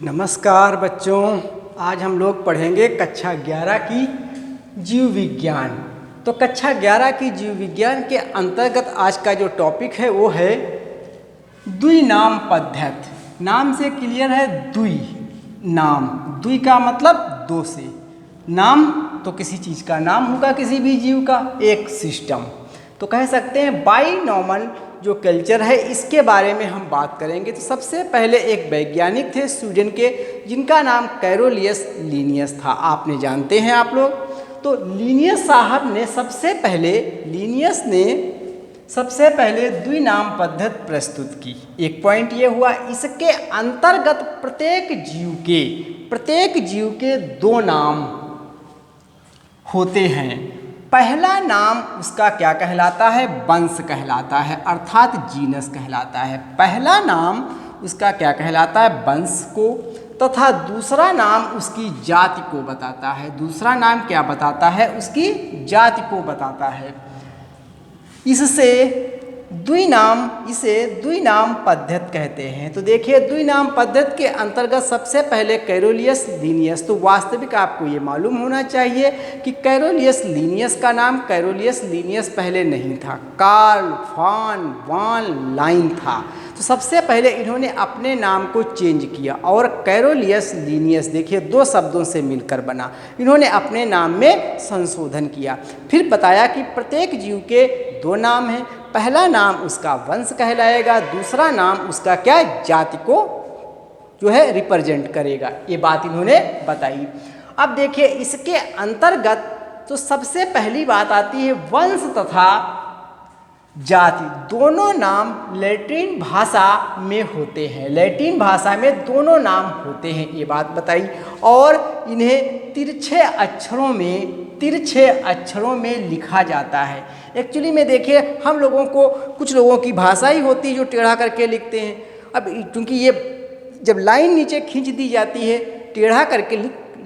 नमस्कार बच्चों, आज हम लोग पढ़ेंगे कक्षा 11 की जीव विज्ञान। तो कक्षा 11 की जीव विज्ञान के अंतर्गत आज का जो टॉपिक है वो है द्विनाम पद्धति। नाम से क्लियर है, द्वि नाम, द्वि का मतलब दो से, नाम तो किसी चीज़ का नाम होगा, किसी भी जीव का, एक सिस्टम। तो कह सकते हैं बाइनॉमल जो कल्चर है इसके बारे में हम बात करेंगे। तो सबसे पहले एक वैज्ञानिक थे स्वीडन के, जिनका नाम कैरोलियस लीनियस था। आपने जानते हैं आप लोग। तो लीनियस साहब ने सबसे पहले द्विनाम पद्धति प्रस्तुत की। एक पॉइंट ये हुआ, इसके अंतर्गत प्रत्येक जीव के दो नाम होते हैं। पहला नाम उसका क्या कहलाता है? वंश कहलाता है, अर्थात जीनस कहलाता है। पहला नाम उसका क्या कहलाता है? वंश को, तथा दूसरा नाम उसकी जाति को बताता है। दूसरा नाम क्या बताता है? उसकी जाति को बताता है। इसे द्विनाम पद्धति कहते हैं। तो देखिए, द्विनाम पद्धति के अंतर्गत सबसे पहले कैरोलियस लीनियस, तो वास्तविक आपको ये मालूम होना चाहिए कि कैरोलियस लीनियस का नाम कैरोलियस लीनियस पहले नहीं था, कार्ल वान लाइन था। तो सबसे पहले इन्होंने अपने नाम को चेंज किया और कैरोलियस लीनियस, देखिए दो शब्दों से मिलकर बना, इन्होंने अपने नाम में संशोधन किया। फिर बताया कि प्रत्येक जीव के दो नाम हैं। पहला नाम उसका वंश कहलाएगा, दूसरा नाम उसका क्या, जाति को जो है रिप्रेजेंट करेगा। ये बात इन्होंने बताई। अब देखिए, इसके अंतर्गत तो सबसे पहली बात आती है वंश तथा जाति। दोनों नाम लैटिन भाषा में होते हैं, लैटिन भाषा में दोनों नाम होते हैं, ये बात बताई। और इन्हें तिरछे अक्षरों में लिखा जाता है। एक्चुअली में देखिए, हम लोगों को, कुछ लोगों की भाषा ही होती है जो टेढ़ा करके लिखते हैं। अब क्योंकि ये जब लाइन नीचे खींच दी जाती है, टेढ़ा करके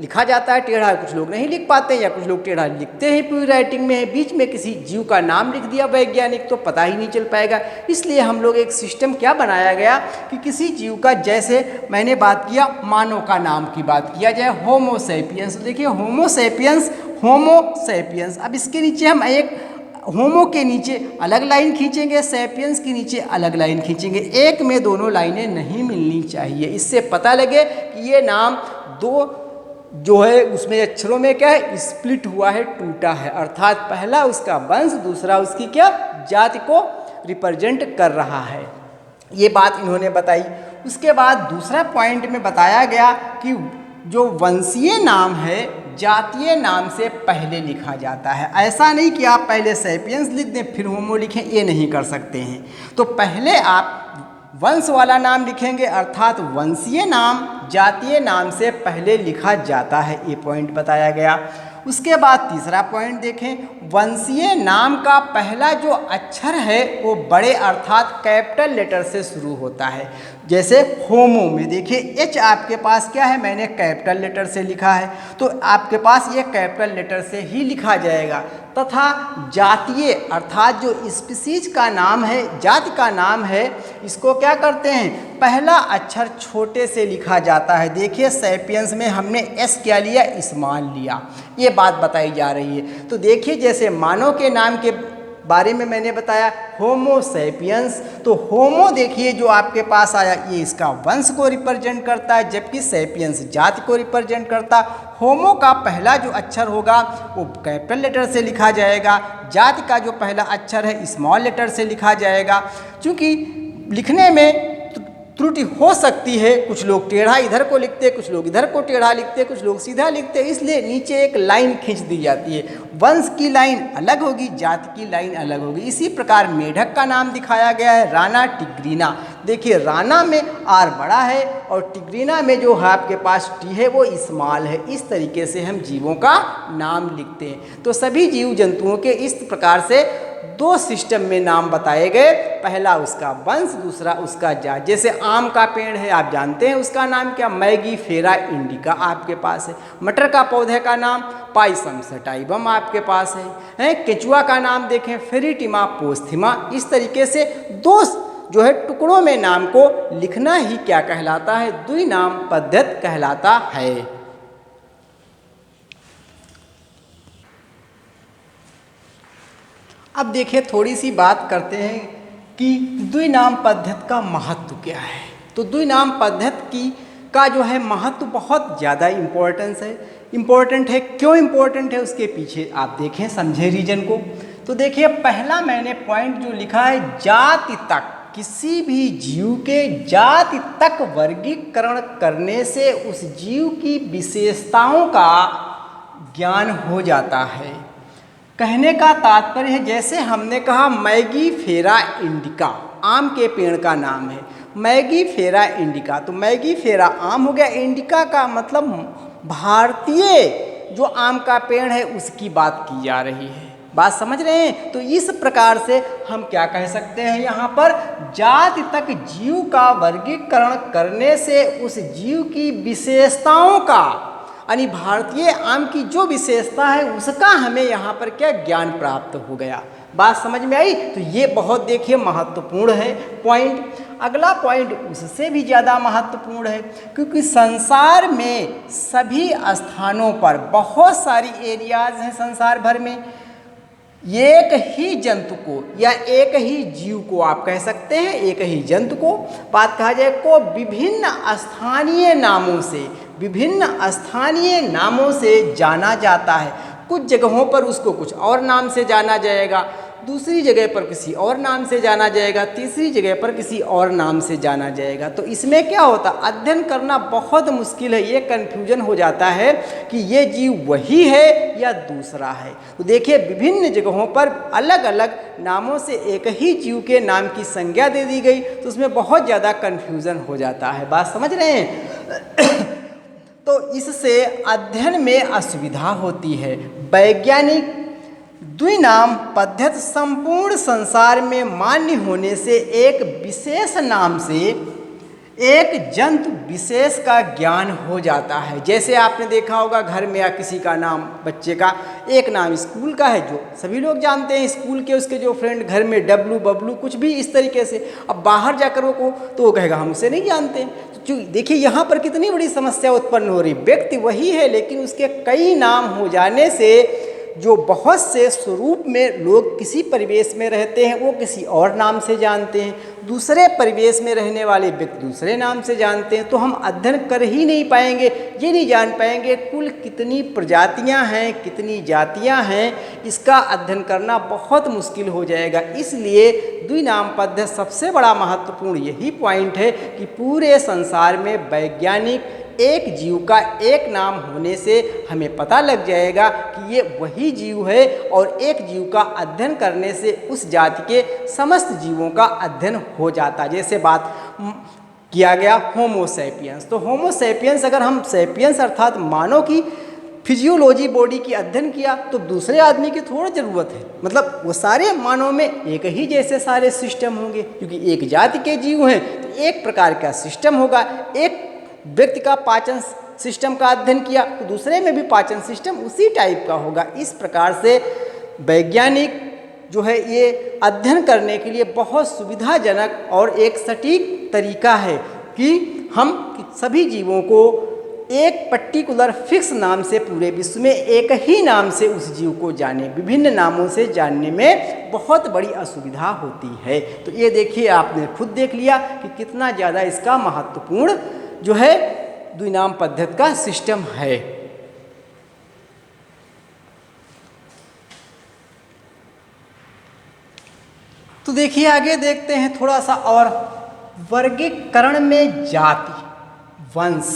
लिखा जाता है, टेढ़ा कुछ लोग नहीं लिख पाते हैं, या कुछ लोग टेढ़ा लिखते हैं पूरी राइटिंग में, बीच में किसी जीव का नाम लिख दिया वैज्ञानिक, तो पता ही नहीं चल पाएगा। इसलिए हम लोग एक सिस्टम क्या बनाया गया कि किसी जीव का, जैसे मैंने बात किया मानव का नाम की बात किया जाए, होमो सैपियंस। देखिए होमो सैपियंस। अब इसके नीचे हम एक होमो के नीचे अलग लाइन खींचेंगे, सैपियंस के नीचे अलग लाइन खींचेंगे। एक में दोनों लाइनें नहीं मिलनी चाहिए, इससे पता लगे कि ये नाम दो जो है उसमें अक्षरों में क्या है, स्प्लिट हुआ है, टूटा है। अर्थात पहला उसका वंश, दूसरा उसकी क्या, जाति को रिप्रेजेंट कर रहा है। ये बात इन्होंने बताई। उसके बाद दूसरा पॉइंट में बताया गया कि जो वंशीय नाम है जातीय नाम से पहले लिखा जाता है। ऐसा नहीं कि आप पहले सैपियंस लिख दें फिर होमो लिखें, ये नहीं कर सकते हैं। तो पहले आप वंश वाला नाम लिखेंगे, अर्थात वंशीय नाम जातीय नाम से पहले लिखा जाता है। ये पॉइंट बताया गया। उसके बाद तीसरा पॉइंट देखें, वंशीय नाम का पहला जो अक्षर है वो बड़े अर्थात कैपिटल लेटर से शुरू होता है। जैसे होमो में देखिए एच आपके पास क्या है, मैंने कैपिटल लेटर से लिखा है, तो आपके पास ये कैपिटल लेटर से ही लिखा जाएगा। तथा जातीय अर्थात जो स्पीसीज का नाम है, जाति का नाम है, इसको क्या करते हैं, पहला अक्षर छोटे से लिखा जाता है। देखिए सैपियंस में हमने एस क्या लिया, स्मॉल लिया, ये बात बताई जा रही है। तो देखिए जैसे मानव के नाम के बारे में मैंने बताया होमो सैपियंस, तो होमो देखिए जो आपके पास आया ये इसका वंश को रिप्रेजेंट करता है, जबकि सैपियंस जाति को रिप्रेजेंट करता। होमो का पहला जो अक्षर होगा वो कैपिटल लेटर से लिखा जाएगा, जाति का जो पहला अक्षर है स्मॉल लेटर से लिखा जाएगा। क्योंकि लिखने में त्रुटि हो सकती है, कुछ लोग टेढ़ा इधर को लिखते, कुछ लोग इधर को टेढ़ा लिखते, कुछ लोग सीधा लिखते, इसलिए नीचे एक लाइन खींच दी जाती है। वंश की लाइन अलग होगी, जाति की लाइन अलग होगी। इसी प्रकार मेढक का नाम दिखाया गया है, राना टिग्रीना। देखिए राना में आर बड़ा है और टिग्रीना में जो है आपके पास टी है वो स्मॉल है। इस तरीके से हम जीवों का नाम लिखते हैं। तो सभी जीव जंतुओं के इस प्रकार से दो सिस्टम में नाम बताए गए, पहला उसका वंश, दूसरा उसका जाति। जैसे आम का पेड़ है, आप जानते हैं उसका नाम क्या, मैगी फेरा इंडिका आपके पास है। मटर का पौधे का नाम पाइसम सटाइबम आपके पास है। केचुआ का नाम देखें फेरिटिमा पोस्थिमा। इस तरीके से दो जो है टुकड़ों में नाम को लिखना ही क्या कहलाता है, द्विनाम पद्धति कहलाता है। अब देखिए थोड़ी सी बात करते हैं कि द्विनाम पद्धति का महत्व क्या है। तो द्विनाम पद्धति का जो है महत्व बहुत ज़्यादा इम्पोर्टेंट है। क्यों इम्पोर्टेंट है उसके पीछे आप देखें, समझे रीजन को। तो देखिए पहला मैंने पॉइंट जो लिखा है, जाति तक, किसी भी जीव के जाति तक वर्गीकरण करने से उस जीव की विशेषताओं का ज्ञान हो जाता है। कहने का तात्पर्य है, जैसे हमने कहा मैगीफेरा इंडिका आम के पेड़ का नाम है, मैगीफेरा इंडिका, तो मैगीफेरा आम हो गया, इंडिका का मतलब भारतीय जो आम का पेड़ है उसकी बात की जा रही है। बात समझ रहे हैं? तो इस प्रकार से हम क्या कह सकते हैं, यहाँ पर जाति तक जीव का वर्गीकरण करने से उस जीव की विशेषताओं का, यानी भारतीय आम की जो विशेषता है उसका हमें यहाँ पर क्या ज्ञान प्राप्त हो गया। बात समझ में आई? तो ये बहुत देखिए महत्वपूर्ण है पॉइंट। अगला पॉइंट उससे भी ज़्यादा महत्वपूर्ण है, क्योंकि संसार में सभी स्थानों पर बहुत सारी एरियाज हैं संसार भर में, एक ही जंतु को या एक ही जीव को आप कह सकते हैं, एक ही जंतु को बात कहा जाए को विभिन्न स्थानीय नामों से जाना जाता है। कुछ जगहों पर उसको कुछ और नाम से जाना जाएगा, दूसरी जगह पर किसी और नाम से जाना जाएगा, तीसरी जगह पर किसी और नाम से जाना जाएगा। तो इसमें क्या होता, अध्ययन करना बहुत मुश्किल है, ये कन्फ्यूजन हो जाता है कि ये जीव वही है या दूसरा है। तो देखिए विभिन्न जगहों पर अलग अलग नामों से एक ही जीव के नाम की संज्ञा दे दी गई, तो उसमें बहुत ज़्यादा कन्फ्यूज़न हो जाता है। बात समझ रहे हैं? तो इससे अध्ययन में असुविधा होती है। वैज्ञानिक द्विनाम पद्धति संपूर्ण संसार में मान्य होने से एक विशेष नाम से एक जंतु विशेष का ज्ञान हो जाता है। जैसे आपने देखा होगा घर में या किसी का नाम, बच्चे का एक नाम स्कूल का है जो सभी लोग जानते हैं, स्कूल के उसके जो फ्रेंड घर में डब्लू बबलू कुछ भी इस तरीके से, अब बाहर जाकर वो तो वो कहेगा हम उसे नहीं जानते। तो देखिए यहाँ पर कितनी बड़ी समस्या उत्पन्न हो रही, व्यक्ति वही है लेकिन उसके कई नाम हो जाने से जो बहुत से स्वरूप में लोग किसी परिवेश में रहते हैं वो किसी और नाम से जानते हैं, दूसरे परिवेश में रहने वाले व्यक्ति दूसरे नाम से जानते हैं। तो हम अध्ययन कर ही नहीं पाएंगे, ये नहीं जान पाएंगे कुल कितनी प्रजातियां हैं, कितनी जातियां हैं, इसका अध्ययन करना बहुत मुश्किल हो जाएगा। इसलिए द्विनाम पद्धति सबसे बड़ा महत्वपूर्ण यही पॉइंट है कि पूरे संसार में वैज्ञानिक एक जीव का एक नाम होने से हमें पता लग जाएगा कि ये वही जीव है, और एक जीव का अध्ययन करने से उस जाति के समस्त जीवों का अध्ययन हो जाता है। जैसे बात किया गया होमो सैपियंस, तो होमो सैपियंस अगर हम सैपियंस अर्थात मानव की फिजियोलॉजी बॉडी की अध्ययन किया तो दूसरे आदमी की थोड़ी ज़रूरत है, मतलब वो सारे मानव में एक ही जैसे सारे सिस्टम होंगे, क्योंकि एक जाति के जीव हैं तो एक प्रकार का सिस्टम होगा। एक व्यक्ति का पाचन सिस्टम का अध्ययन किया तो दूसरे में भी पाचन सिस्टम उसी टाइप का होगा। इस प्रकार से वैज्ञानिक जो है ये अध्ययन करने के लिए बहुत सुविधाजनक और एक सटीक तरीका है कि हम सभी जीवों को एक पर्टिकुलर फिक्स नाम से पूरे विश्व में एक ही नाम से उस जीव को जाने, विभिन्न नामों से जानने में बहुत बड़ी असुविधा होती है। तो ये देखिए आपने खुद देख लिया कि कितना ज़्यादा इसका महत्वपूर्ण जो है द्विनाम पद्धति का सिस्टम है। तो देखिए आगे देखते हैं थोड़ा सा और, वर्गीकरण में जाति वंश।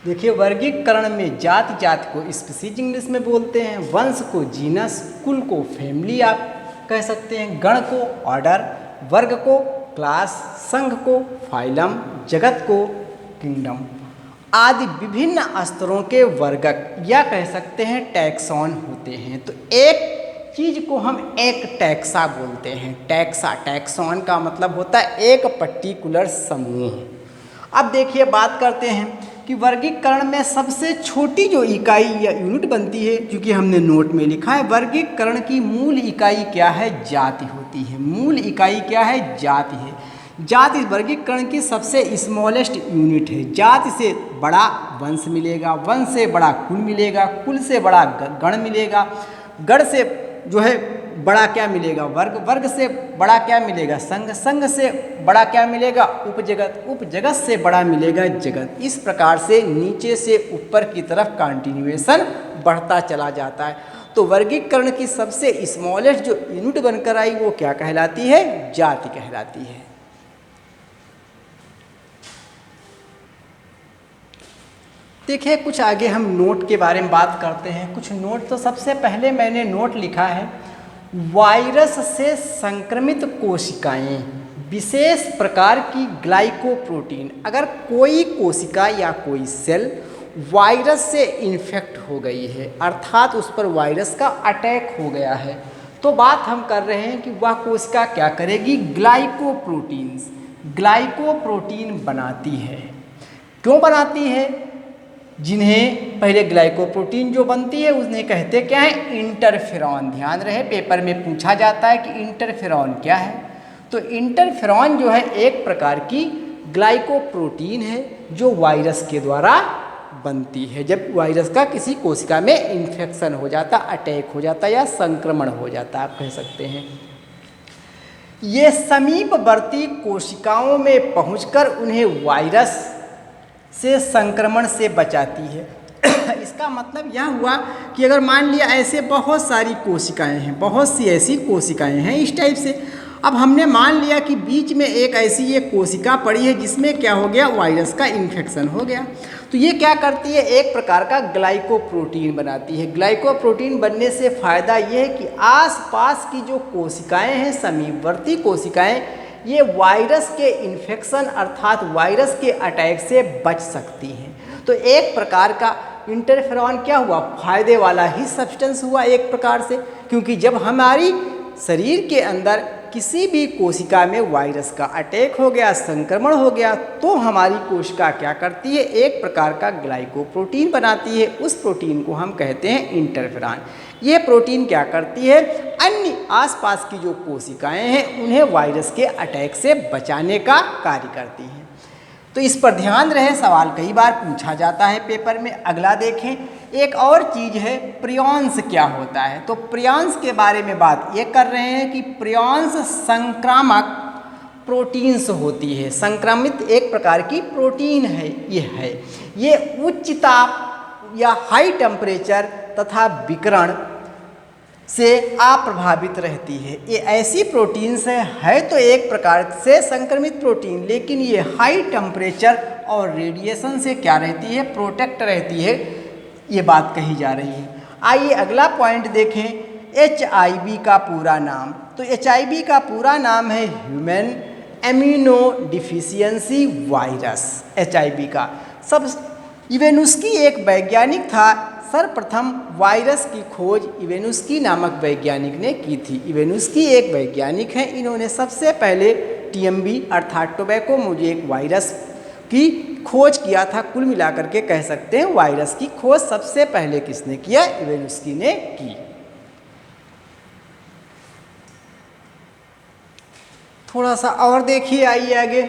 देखिए वर्गीकरण में जाति, जाति को स्पीसीज इंग्लिश में बोलते हैं, वंश को जीनस, कुल को फैमिली आप कह सकते हैं, गण को ऑर्डर, वर्ग को क्लास, संघ को फाइलम, जगत को किंगडम आदि विभिन्न स्तरों के वर्गक या कह सकते हैं टैक्सॉन होते हैं। तो एक चीज को हम एक टैक्सा बोलते हैं। टैक्सा, टैक्सॉन का मतलब होता है एक पर्टिकुलर समूह। अब देखिए बात करते हैं कि वर्गीकरण में सबसे छोटी जो इकाई या यूनिट बनती है, क्योंकि हमने नोट में लिखा है वर्गीकरण की मूल इकाई क्या है, जाति होती है। मूल इकाई क्या है, जाति है। जाति वर्गीकरण की सबसे स्मॉलेस्ट यूनिट है। जाति से बड़ा वंश मिलेगा, वंश से बड़ा कुल मिलेगा, कुल से बड़ा गण मिलेगा, गण से जो है बड़ा क्या मिलेगा, वर्ग, वर्ग से बड़ा क्या मिलेगा, संघ, संघ से बड़ा क्या मिलेगा, उपजगत, उपजगत से बड़ा मिलेगा जगत। इस प्रकार से नीचे से ऊपर की तरफ कंटिन्यूएशन बढ़ता चला जाता है। तो वर्गीकरण की सबसे स्मॉलेस्ट जो यूनिट बनकर आई वो क्या कहलाती है, जाति कहलाती है। देखिए कुछ आगे हम नोट के बारे में बात करते हैं। कुछ नोट, तो सबसे पहले मैंने नोट लिखा है वायरस से संक्रमित कोशिकाएं विशेष प्रकार की ग्लाइकोप्रोटीन। अगर कोई कोशिका या कोई सेल वायरस से इन्फेक्ट हो गई है, अर्थात उस पर वायरस का अटैक हो गया है, तो बात हम कर रहे हैं कि वह कोशिका क्या करेगी, ग्लाइकोप्रोटीन्स, ग्लाइकोप्रोटीन बनाती है। क्यों बनाती है, जिन्हें पहले ग्लाइकोप्रोटीन जो बनती है उन्हें कहते क्या है, इंटरफेरॉन। ध्यान रहे पेपर में पूछा जाता है कि इंटरफेरॉन क्या है। तो इंटरफेरॉन जो है एक प्रकार की ग्लाइकोप्रोटीन है जो वायरस के द्वारा बनती है। जब वायरस का किसी कोशिका में इन्फेक्शन हो जाता, अटैक हो जाता या संक्रमण हो जाता, आप कह सकते हैं। ये समीपवर्ती कोशिकाओं में पहुंचकर उन्हें वायरस से संक्रमण से बचाती है। इसका मतलब यह हुआ कि अगर मान लिया ऐसे बहुत सारी कोशिकाएं हैं, बहुत सी ऐसी कोशिकाएं हैं इस टाइप से, अब हमने मान लिया कि बीच में एक ऐसी ये कोशिका पड़ी है जिसमें क्या हो गया, वायरस का इन्फेक्शन हो गया। तो ये क्या करती है, एक प्रकार का ग्लाइकोप्रोटीन बनाती है। ग्लाइकोप्रोटीन बनने से फ़ायदा ये है कि आसपास की जो कोशिकाएं हैं, समीपवर्ती कोशिकाएं, ये वायरस के इन्फेक्शन अर्थात वायरस के अटैक से बच सकती हैं। तो एक प्रकार का इंटरफेरॉन क्या हुआ, फायदे वाला ही सब्सटेंस हुआ एक प्रकार से, क्योंकि जब हमारी शरीर के अंदर किसी भी कोशिका में वायरस का अटैक हो गया, संक्रमण हो गया, तो हमारी कोशिका क्या करती है, एक प्रकार का ग्लाइकोप्रोटीन बनाती है। उस प्रोटीन को हम कहते हैं इंटरफेरॉन। ये प्रोटीन क्या करती है, अन्य आसपास की जो कोशिकाएं हैं उन्हें वायरस के अटैक से बचाने का कार्य करती हैं। तो इस पर ध्यान रहे, सवाल कई बार पूछा जाता है पेपर में। अगला देखें, एक और चीज़ है प्रियॉन्स क्या होता है। तो प्रियॉन्स के बारे में बात ये कर रहे हैं कि प्रियॉन्स संक्रामक प्रोटीन्स होती है। संक्रमित एक प्रकार की प्रोटीन है ये उच्च ताप या हाई टेम्परेचर तथा विकिरण से अप्रभावित रहती है। ये ऐसी प्रोटीन्स है तो एक प्रकार से संक्रमित प्रोटीन, लेकिन ये हाई टेम्परेचर और रेडिएशन से क्या रहती है, प्रोटेक्ट रहती है, ये बात कही जा रही है। आइए अगला पॉइंट देखें, HIV का पूरा नाम। तो HIV का पूरा नाम है human immuno deficiency virus. HIV का सब इवेनुस्की एक वैज्ञानिक था, सर्वप्रथम वायरस की खोज इवेनुस्की नामक वैज्ञानिक ने की थी। इवेनुस्की एक वैज्ञानिक हैं, इन्होंने सबसे पहले TMB अर्थात टोबैको मोज़ेक वायरस की खोज किया था। कुल मिलाकर के कह सकते हैं वायरस की खोज सबसे पहले किसने किया, इवेनुस्की ने की। थोड़ा सा और देखिए, आइए आगे।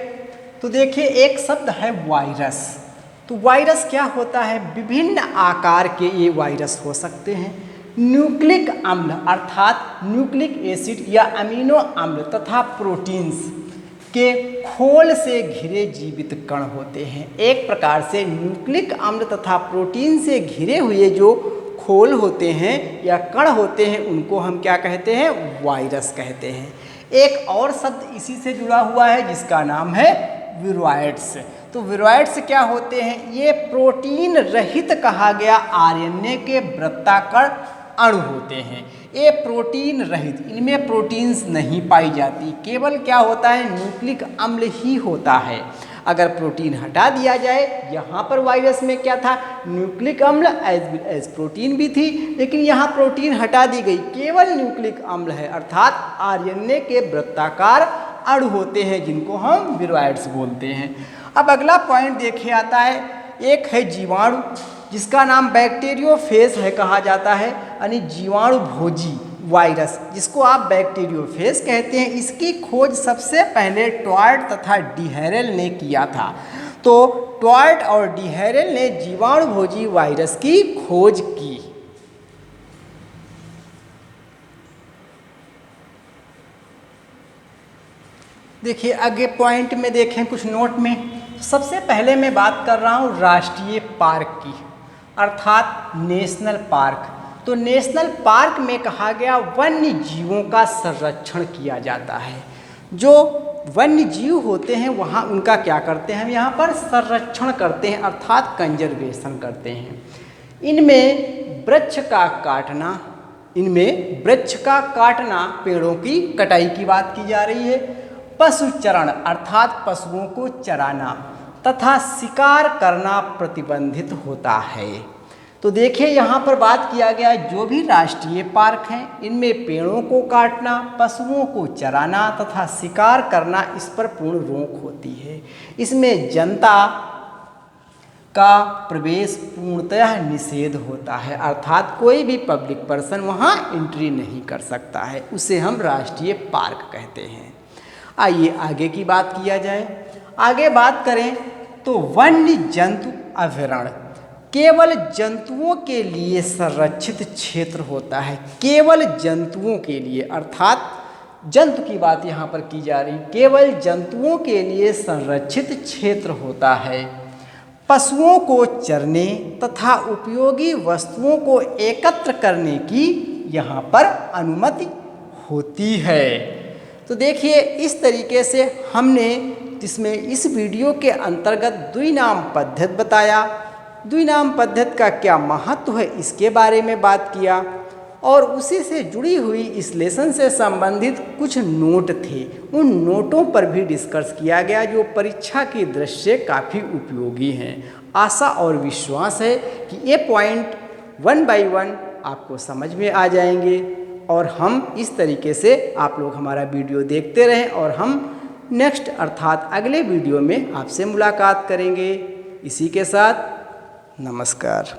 तो देखिए एक शब्द है वायरस। तो वायरस क्या होता है, विभिन्न आकार के ये वायरस हो सकते हैं। न्यूक्लिक अम्ल अर्थात न्यूक्लिक एसिड या अमीनो अम्ल तथा प्रोटीन्स के खोल से घिरे जीवित कण होते हैं। एक प्रकार से न्यूक्लिक अम्ल तथा प्रोटीन से घिरे हुए जो खोल होते हैं या कण होते हैं उनको हम क्या कहते हैं, वायरस कहते हैं। एक और शब्द इसी से जुड़ा हुआ है जिसका नाम है विरोइड्स। तो विरोइड्स क्या होते हैं, ये प्रोटीन रहित कहा गया RNA के वृत्ताकार अणु होते हैं। ये प्रोटीन रहित, इनमें प्रोटीन्स नहीं पाई जाती, केवल क्या होता है, न्यूक्लिक अम्ल ही होता है। अगर प्रोटीन हटा दिया जाए, यहाँ पर वायरस में क्या था, न्यूक्लिक अम्ल एज प्रोटीन भी थी, लेकिन यहाँ प्रोटीन हटा दी गई, केवल न्यूक्लिक अम्ल है अर्थात RNA के वृत्ताकार अणु होते हैं जिनको हम विरोइड्स बोलते हैं। अब अगला पॉइंट देखिए आता है एक है जीवाणु जिसका नाम बैक्टीरियोफेज है कहा जाता है, यानी जीवाणु भोजी वायरस जिसको आप बैक्टीरियोफेज कहते हैं। इसकी खोज सबसे पहले ट्वार्ट तथा डिहेरेल ने किया था। तो ट्वार्ट और डिहेरेल ने जीवाणु भोजी वायरस की खोज की। देखिए आगे पॉइंट में देखें कुछ नोट में। सबसे पहले मैं बात कर रहा हूँ राष्ट्रीय पार्क की, अर्थात नेशनल पार्क। तो नेशनल पार्क में कहा गया वन्य जीवों का संरक्षण किया जाता है। जो वन्य जीव होते हैं वहाँ उनका क्या करते हैं, हम यहाँ पर संरक्षण करते हैं अर्थात कंजर्वेशन करते हैं। इनमें वृक्ष का काटना, पेड़ों की कटाई की बात की जा रही है, पशुचरण अर्थात पशुओं को चराना तथा शिकार करना प्रतिबंधित होता है। तो देखिए यहाँ पर बात किया गया है जो भी राष्ट्रीय पार्क हैं इनमें पेड़ों को काटना, पशुओं को चराना तथा शिकार करना इस पर पूर्ण रोक होती है। इसमें जनता का प्रवेश पूर्णतः निषेध होता है, अर्थात कोई भी पब्लिक पर्सन वहाँ एंट्री नहीं कर सकता है, उसे हम राष्ट्रीय पार्क कहते हैं। आइए आगे की बात किया जाए। आगे बात करें तो वन्य जंतु अभयारण्य केवल जंतुओं के लिए संरक्षित क्षेत्र होता है, केवल जंतुओं के लिए, अर्थात जंतु की बात यहाँ पर की जा रही, केवल जंतुओं के लिए संरक्षित क्षेत्र होता है। पशुओं को चरने तथा उपयोगी वस्तुओं को एकत्र करने की यहाँ पर अनुमति होती है। तो देखिए इस तरीके से हमने जिसमें इस वीडियो के अंतर्गत द्विनाम पद्धति बताया, द्विनाम पद्धति का क्या महत्व है इसके बारे में बात किया, और उसी से जुड़ी हुई इस लेसन से संबंधित कुछ नोट थे, उन नोटों पर भी डिस्कस किया गया जो परीक्षा की दृष्टि से काफ़ी उपयोगी हैं। आशा और विश्वास है कि ये पॉइंट 1 बाय 1 आपको समझ में आ जाएंगे और हम इस तरीके से आप लोग हमारा वीडियो देखते रहें और हम नेक्स्ट अर्थात अगले वीडियो में आपसे मुलाकात करेंगे। इसी के साथ नमस्कार।